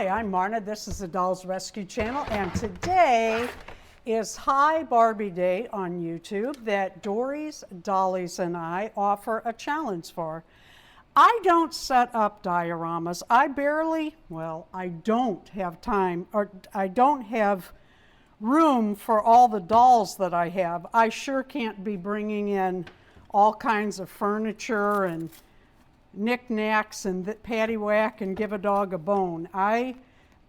Hi, I'm Marna. This is the Dolls Rescue Channel, and today is Hi Barbie Day on YouTube that Dory's Dollies and I offer a challenge for. I don't set up dioramas. I don't have time, or I don't have room for all the dolls that I have. I sure can't be bringing in all kinds of furniture and knickknacks and paddywhack and give a dog a bone. I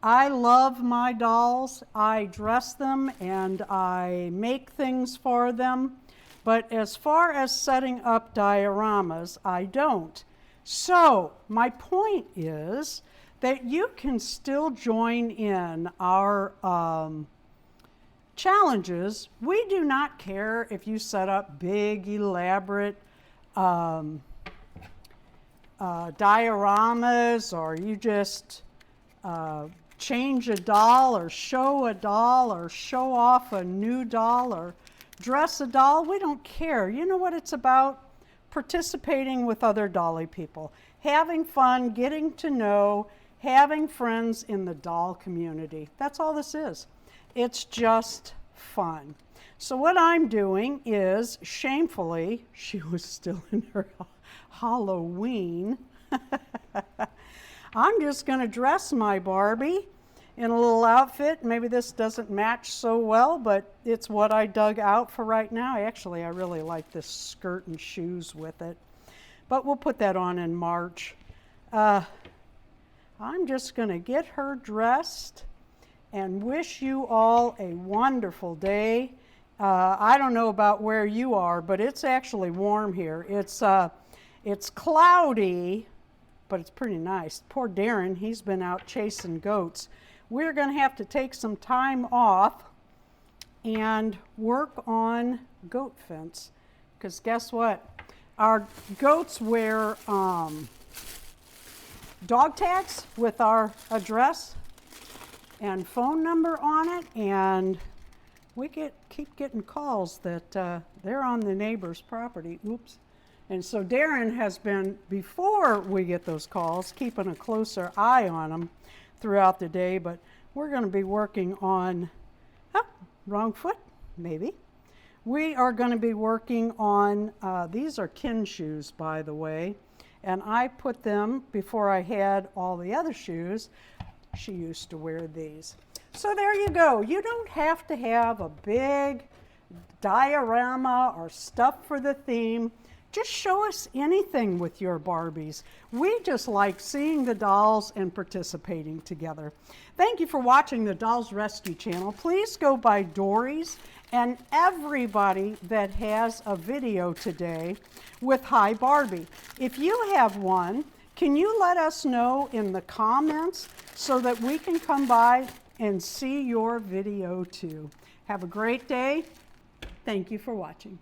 love my dolls. I dress them and I make things for them. But as far as setting up dioramas, I don't. So my point is that you can still join in our challenges. We do not care if you set up big, elaborate dioramas, or you just change a doll or show off a new doll or dress a doll. We don't care. You know what it's about? Participating with other dolly people, having fun, getting to know, having friends in the doll community. That's all this is. It's just fun. So what I'm doing is, shamefully, she was still in her Halloween. I'm just going to dress my Barbie in a little outfit. Maybe this doesn't match so well, but it's what I dug out for right now. Actually, I really like this skirt and shoes with it, but we'll put that on in March. I'm just going to get her dressed and wish you all a wonderful day. I don't know about where you are, but it's actually warm here. It's cloudy, but it's pretty nice. Poor Darren, he's been out chasing goats. We're going to have to take some time off and work on goat fence, because guess what? Our goats wear dog tags with our address and phone number on it, and we keep getting calls that they're on the neighbor's property. Oops. And so Darren has been, before we get those calls, keeping a closer eye on them throughout the day, but we're going to be working on, wrong foot, maybe. We are going to be working on, these are Kin shoes, by the way, and I put them before I had all the other shoes. She used to wear these. So there you go. You don't have to have a big diorama or stuff for the theme. Just show us anything with your Barbies. We just like seeing the dolls and participating together. Thank you for watching the Dolls Rescue Channel. Please go by Dory's and everybody that has a video today with Hi Barbie. If you have one, can you let us know in the comments so that we can come by and see your video too? Have a great day. Thank you for watching.